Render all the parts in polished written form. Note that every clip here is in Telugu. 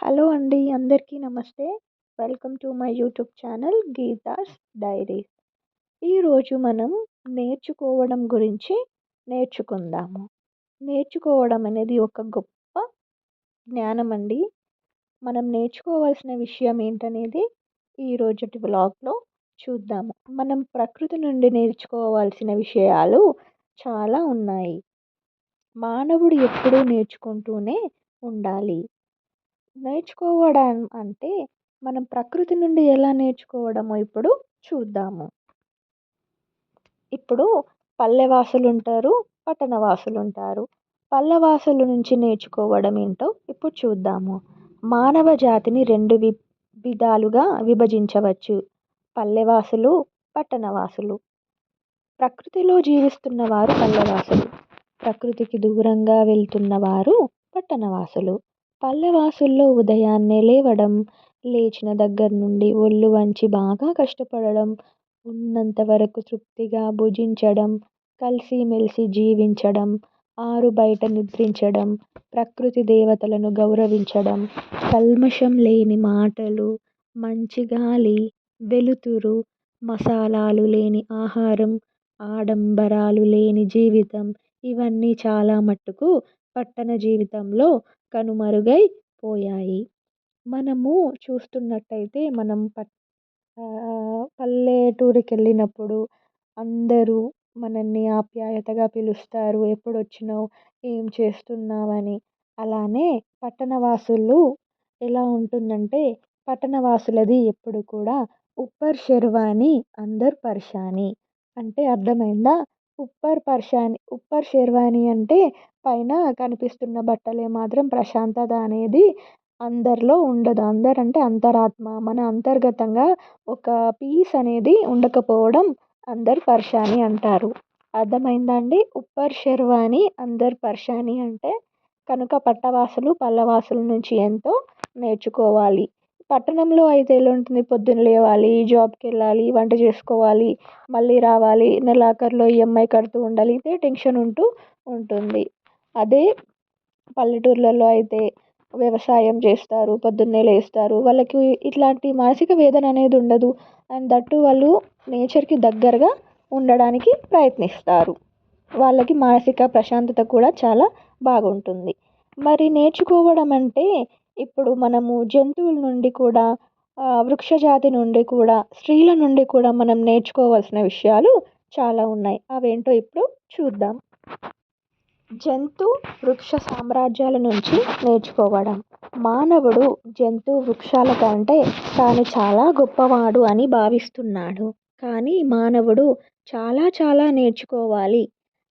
హలో అండి. అందరికీ నమస్తే. Welcome to my YouTube channel Geetha's Diaries. ఈరోజు మనం నేర్చుకోవడం గురించి నేర్చుకుందాము. నేర్చుకోవడం అనేది ఒక గొప్ప జ్ఞానం అండి. మనం నేర్చుకోవాల్సిన విషయం ఏంటనేది ఈరోజుటి వ్లాగ్‌లో చూద్దాము. మనం ప్రకృతి నుండి నేర్చుకోవాల్సిన విషయాలు చాలా ఉన్నాయి. మానవుడు ఎప్పుడూ నేర్చుకుంటూనే ఉండాలి. నేర్చుకోవడం అంటే మనం ప్రకృతి నుండి ఎలా నేర్చుకోవడమో ఇప్పుడు చూద్దాము. ఇప్పుడు పల్లెవాసులుంటారు, పట్టణవాసులుంటారు. పల్లెవాసుల నుంచి నేర్చుకోవడం ఏంటో ఇప్పుడు చూద్దాము. మానవ జాతిని 2 విధాలుగా విభజించవచ్చు. పల్లెవాసులు, పట్టణవాసులు. ప్రకృతిలో జీవిస్తున్న వారు పల్లెవాసులు. ప్రకృతికి దూరంగా వెళ్తున్నవారు పట్టణవాసులు. పల్లెవాసుల్లో ఉదయాన్నే లేవడం, లేచిన దగ్గర నుండి ఒళ్ళు వంచి బాగా కష్టపడడం, ఉన్నంత వరకు తృప్తిగా భుజించడం, కలిసిమెలిసి జీవించడం, ఆరు బయట నిద్రించడం, ప్రకృతి దేవతలను గౌరవించడం, కల్మషం లేని మాటలు, మంచి గాలి, వెలుతురు, మసాలాలు లేని ఆహారం, ఆడంబరాలు లేని జీవితం ఇవన్నీ చాలా మట్టుకు పట్టణ జీవితంలో కనుమరుగైపోయాయి. మనము చూస్తున్నట్టయితే మనం పల్లెటూరికెళ్ళినప్పుడు అందరూ మనల్ని ఆప్యాయతగా పిలుస్తారు. ఎప్పుడొచ్చినావు? ఏం చేస్తున్నావని. అలానే పట్టణవాసులు ఎలా ఉంటుందంటే పట్టణవాసులది ఎప్పుడు కూడా ఉప్పర్ షెర్వాని అందర్ పర్షాని. అంటే అర్థమైందా? ఉప్పర్ షెర్వాని అంటే పైన కనిపిస్తున్న బట్టలే మాత్రం ప్రశాంతత అనేది అందరిలో ఉండదు. అందరంటే అంతరాత్మ. మన అంతర్గతంగా ఒక పీస్ అనేది ఉండకపోవడం అందర్ పర్షాని అంటారు. అర్థమైందా అండి? ఉప్పర్ షెర్వాని అందర్ పర్షాని అంటే కనుక పట్టవాసులు పల్లెవాసుల నుంచి ఎంతో నేర్చుకోవాలి. పట్టణంలో అయితే ఎలా ఉంటుంది? పొద్దున్న లేవాలి, జాబ్‌కెళ్ళాలి, వంట చేసుకోవాలి, మళ్ళీ రావాలి, నెలాఖరులో ఈఎంఐ కడుతూ ఉండాలి. ఇదే టెన్షన్ ఉంటూ ఉంటుంది. అదే పల్లెటూర్లలో అయితే వ్యవసాయం చేస్తారు, పొద్దున్నే లేస్తారు. వాళ్ళకి ఇట్లాంటి మానసిక వేదన అనేది ఉండదు. అండ్ దట్ టూ వాళ్ళు నేచర్‌కి దగ్గరగా ఉండడానికి ప్రయత్నిస్తారు. వాళ్ళకి మానసిక ప్రశాంతత కూడా చాలా బాగుంటుంది. మరి నేర్చుకోవడం అంటే ఇప్పుడు మనము జంతువుల నుండి కూడా వృక్షజాతి నుండి కూడా, స్త్రీల నుండి కూడా మనం నేర్చుకోవాల్సిన విషయాలు చాలా ఉన్నాయి. అవేంటో ఇప్పుడు చూద్దాం. జంతు, వృక్ష సామ్రాజ్యాల నుంచి నేర్చుకోవడం. మానవుడు జంతు, వృక్షాల కంటే తాను చాలా గొప్పవాడు అని భావిస్తున్నాడు. కానీ మానవుడు చాలా చాలా నేర్చుకోవాలి.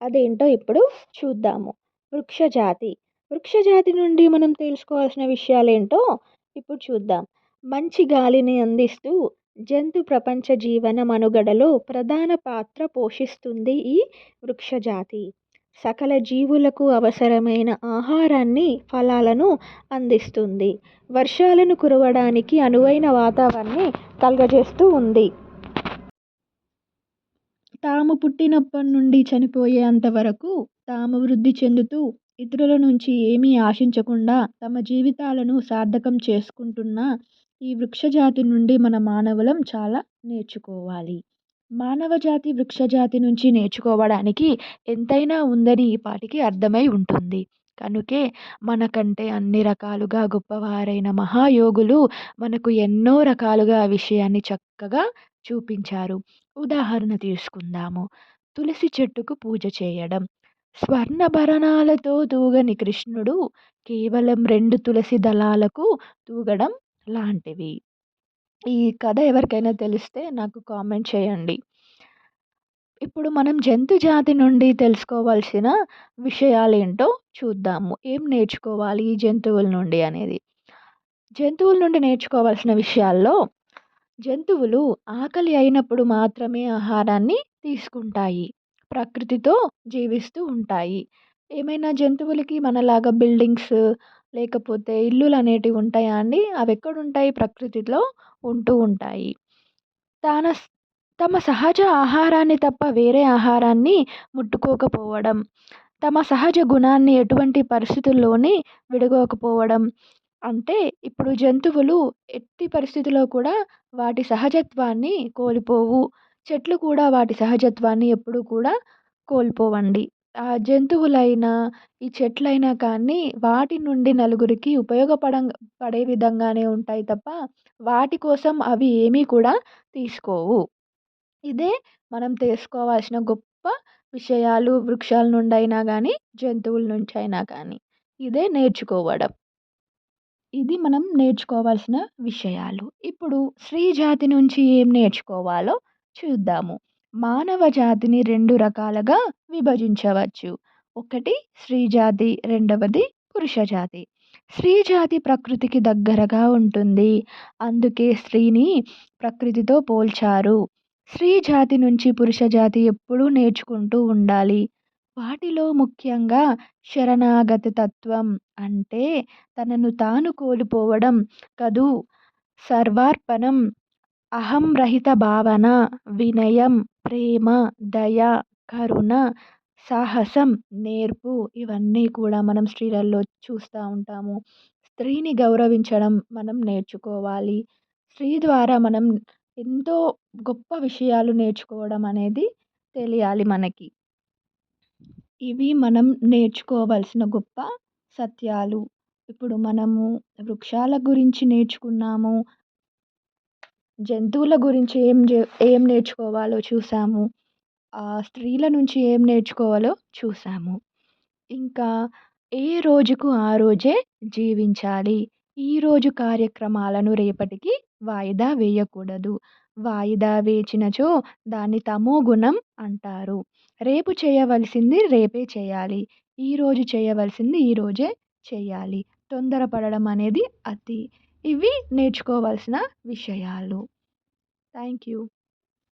అదేంటో ఇప్పుడు చూద్దాము. వృక్షజాతి. వృక్షజాతి నుండి మనం తెలుసుకోవాల్సిన విషయాలేంటో ఇప్పుడు చూద్దాం. మంచి గాలిని అందిస్తూ జంతు ప్రపంచ జీవన మనుగడలో ప్రధాన పాత్ర పోషిస్తుంది ఈ వృక్షజాతి. సకల జీవులకు అవసరమైన ఆహారాన్ని, ఫలాలను అందిస్తుంది. వర్షాలను కురవడానికి అనువైన వాతావరణాన్ని కలుగజేస్తూ ఉంది. తాము పుట్టినప్పటి నుండి చనిపోయేంత వరకు తాము వృద్ధి చెందుతూ ఇతరుల నుంచి ఏమీ ఆశించకుండా తమ జీవితాలను సార్థకం చేసుకుంటున్న ఈ వృక్షజాతి నుండి మన మానవులం చాలా నేర్చుకోవాలి. మానవజాతి వృక్షజాతి నుంచి నేర్చుకోవడానికి ఎంతైనా ఉందని ఈ పాటికి అర్థమై ఉంటుంది. కనుకే మనకంటే అన్ని రకాలుగా గొప్పవారైన మహాయోగులు మనకు ఎన్నో రకాలుగా ఆ విషయాన్ని చక్కగా చూపించారు. ఉదాహరణ తీసుకుందాము. తులసి చెట్టుకు పూజ చేయడం. స్వర్ణభరణాలతో తూగని కృష్ణుడు కేవలం 2 తులసి దళాలకు తూగడం లాంటివి. ఈ కథ ఎవరికైనా తెలిస్తే నాకు కామెంట్ చేయండి. ఇప్పుడు మనం జంతు జాతి నుండి తెలుసుకోవాల్సిన విషయాలేంటో చూద్దాము. ఏం నేర్చుకోవాలి ఈ జంతువుల నుండి అనేది. జంతువుల నుండి నేర్చుకోవాల్సిన విషయాల్లో జంతువులు ఆకలి అయినప్పుడు మాత్రమే ఆహారాన్ని తీసుకుంటాయి. ప్రకృతితో జీవిస్తూ ఉంటాయి. ఏమైనా జంతువులకి మనలాగా బిల్డింగ్స్ లేకపోతే ఇల్లులు అనేటివి ఉంటాయా అండి? అవి ఎక్కడుంటాయి? ప్రకృతిలో ఉంటూ ఉంటాయి. తాన తమ సహజ ఆహారాన్ని తప్ప వేరే ఆహారాన్ని ముట్టుకోకపోవడం, తమ సహజ గుణాన్ని ఎటువంటి పరిస్థితుల్లోని విడగోకపోవడం, అంటే ఇప్పుడు జంతువులు ఎట్టి పరిస్థితిలో కూడా వాటి సహజత్వాన్ని కోల్పోవు. చెట్లు కూడా వాటి సహజత్వాన్ని ఎప్పుడూ కూడా కోల్పోవండి. ఆ జంతువులైనా, ఈ చెట్లైనా కానీ వాటి నుండి నలుగురికి పడే విధంగానే ఉంటాయి తప్ప, వాటి కోసం అవి ఏమీ కూడా తీసుకోవు. ఇదే మనం తెలుసుకోవాల్సిన గొప్ప విషయాలు వృక్షాల నుండైనా గానీ, జంతువుల నుంచైనా కానీ. ఇదే నేర్చుకోవడం. ఇది మనం నేర్చుకోవాల్సిన విషయాలు. ఇప్పుడు స్త్రీ జాతి నుంచి ఏం నేర్చుకోవాలో చూద్దాము. మానవ జాతిని 2 రకాలుగా విభజించవచ్చు. ఒకటి స్త్రీ జాతి, రెండవది పురుష జాతి. స్త్రీ జాతి ప్రకృతికి దగ్గరగా ఉంటుంది. అందుకే స్త్రీని ప్రకృతితో పోల్చారు. స్త్రీ జాతి నుంచి పురుష జాతి ఎప్పుడూ నేర్చుకుంటూ ఉండాలి. వాటిలో ముఖ్యంగా శరణాగతి తత్వం అంటే తనను తాను కోల్పోవడం కదూ. సర్వార్పణం, అహం రహిత భావన, వినయం, ప్రేమ, దయ, కరుణ, సాహసం, నేర్పు ఇవన్నీ కూడా మనం స్త్రీలలో చూస్తా ఉంటాము. స్త్రీని గౌరవించడం మనం నేర్చుకోవాలి. స్త్రీ ద్వారా మనం ఎంతో గొప్ప విషయాలు నేర్చుకోవడం అనేది తెలియాలి మనకి. ఇవి మనం నేర్చుకోవాల్సిన గొప్ప సత్యాలు. ఇప్పుడు మనము వృక్షాల గురించి నేర్చుకున్నాము. జంతువుల గురించి ఏం నేర్చుకోవాలో చూసాము. స్త్రీల నుంచి ఏం నేర్చుకోవాలో చూసాము. ఇంకా ఏ రోజుకు ఆ రోజే జీవించాలి. ఈరోజు కార్యక్రమాలను రేపటికి వాయిదా వేయకూడదు. వాయిదా వేచినచో దాన్ని తమోగుణం అంటారు. రేపు చేయవలసింది రేపే చేయాలి. ఈరోజు చేయవలసింది ఈరోజే చేయాలి. తొందరపడడం అనేది అతి. ఇవి నేర్చుకోవాల్సిన విషయాలు. Thank you.